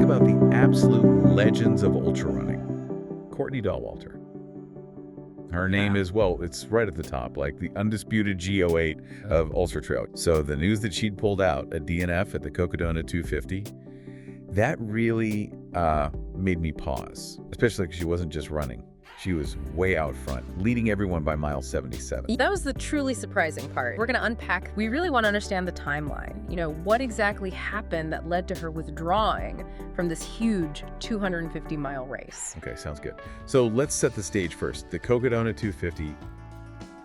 about the absolute legends of ultra running. Courtney Dauwalter. Her name is, well, it's right at the top, like the undisputed G08 of ultra trail. So the news that she'd pulled out a DNF at the Cocodona 250, that really made me pause, especially because she wasn't just running. She was way out front, leading everyone by mile 77. That was the truly surprising part. We're going to unpack. We really want to understand the timeline. What exactly happened that led to her withdrawing from this huge 250-mile race? Okay, sounds good. So let's set the stage first. The Cocodona 250,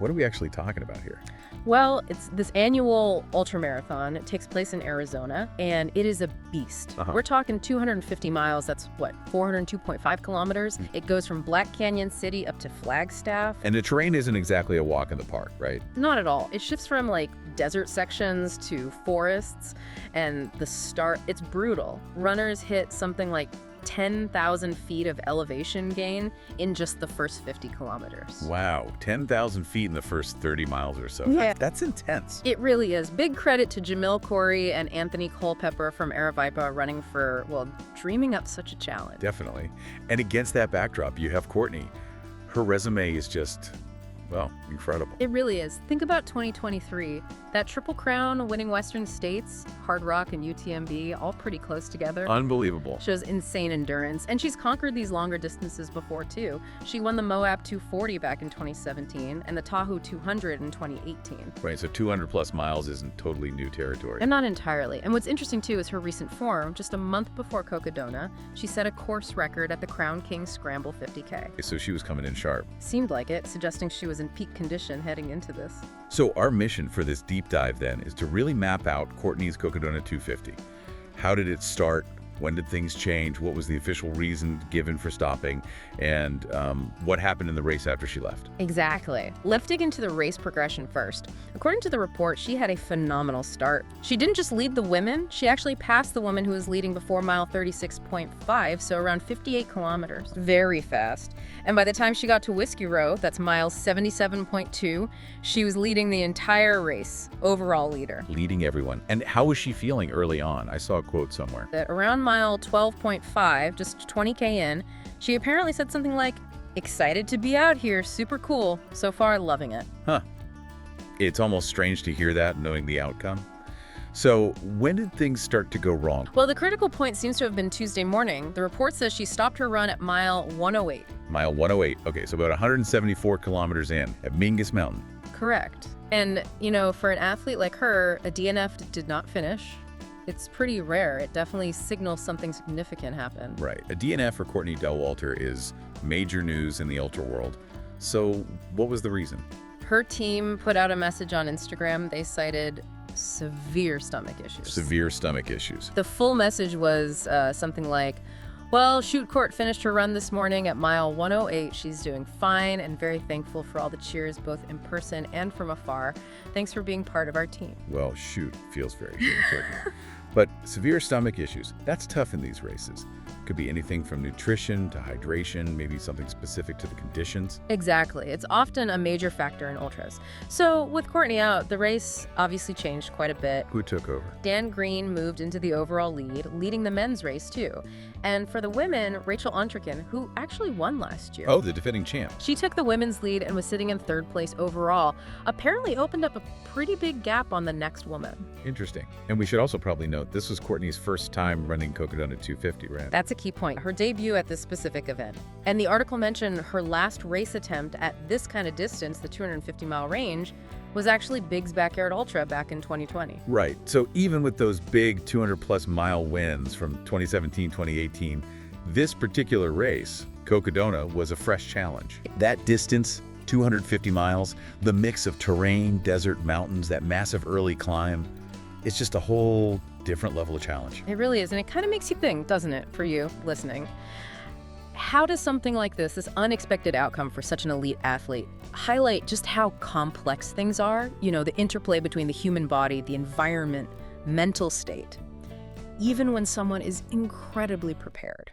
what are we actually talking about here? Well, it's this annual ultramarathon. It takes place in Arizona, and it is a beast. We're talking 250 miles. That's, 402.5 kilometers? It goes from Black Canyon City up to Flagstaff. And the terrain isn't exactly a walk in the park, right? Not at all. It shifts from, desert sections to forests, and the start, it's brutal. Runners hit something like 10,000 feet of elevation gain in just the first 50 kilometers. Wow, 10,000 feet in the first 30 miles or so. Yeah. That's intense. It really is. Big credit to Jamil Corey and Anthony Culpepper from Aravaipa running for, dreaming up such a challenge. Definitely. And against that backdrop, you have Courtney. Her resume is just, incredible. It really is. Think about 2023. That Triple Crown winning Western States, Hard Rock and UTMB, all pretty close together. Unbelievable. Shows insane endurance. And she's conquered these longer distances before, too. She won the Moab 240 back in 2017 and the Tahoe 200 in 2018. Right, so 200-plus miles isn't totally new territory. And not entirely. And what's interesting, too, is her recent form. Just a month before Cocodona, she set a course record at the Crown King Scramble 50K. So she was coming in sharp. Seemed like it, suggesting she was in peak condition heading into this. So our mission for this deep dive then is to really map out Courtney's Cocodona 250. How did it start? When did things change? What was the official reason given for stopping? And what happened in the race after she left? Exactly. Let's dig into the race progression first. According to the report, she had a phenomenal start. She didn't just lead the women, she actually passed the woman who was leading before mile 36.5, so around 58 kilometers. Very fast. And by the time she got to Whiskey Row, that's mile 77.2, she was leading the entire race, overall leader. Leading everyone. And how was she feeling early on? I saw a quote somewhere. At around mile 12.5, just 20K in, she apparently said something like, "Excited to be out here, super cool. So far, loving it." Huh. It's almost strange to hear that, knowing the outcome. So when did things start to go wrong? Well, the critical point seems to have been Tuesday morning. The report says she stopped her run at mile 108. Mile 108. Okay, so about 174 kilometers in at Mingus Mountain. Correct. And, for an athlete like her, a DNF did not finish. It's pretty rare. It definitely signals something significant happened. Right. A DNF for Courtney Dauwalter is major news in the ultra world. So what was the reason? Her team put out a message on Instagram. They cited severe stomach issues. Severe stomach issues. The full message was something like, "Well, shoot, Court finished her run this morning at mile 108. She's doing fine and very thankful for all the cheers, both in person and from afar. Thanks for being part of our team." Well, shoot, feels very good. But severe stomach issues, that's tough in these races. Could be anything from nutrition to hydration, maybe something specific to the conditions. Exactly. It's often a major factor in ultras. So with Courtney out, the race obviously changed quite a bit. Who took over? Dan Green moved into the overall lead, leading the men's race too. And for the women, Rachel Ontrikin, who actually won last year. Oh, the defending champ. She took the women's lead and was sitting in third place overall. Apparently opened up a pretty big gap on the next woman. Interesting. And we should also probably note, this was Courtney's first time running Cocodona 250, right? That's a key point. Her debut at this specific event. And the article mentioned her last race attempt at this kind of distance, the 250-mile range, was actually Big's Backyard Ultra back in 2020. Right. So even with those big 200-plus mile wins from 2017, 2018, this particular race, Cocodona, was a fresh challenge. That distance, 250 miles, the mix of terrain, desert, mountains, that massive early climb, it's just a whole different level of challenge. It really is, and it kind of makes you think, doesn't it, for you listening? How does something like this unexpected outcome for such an elite athlete, highlight just how complex things are? The interplay between the human body, the environment, mental state, even when someone is incredibly prepared.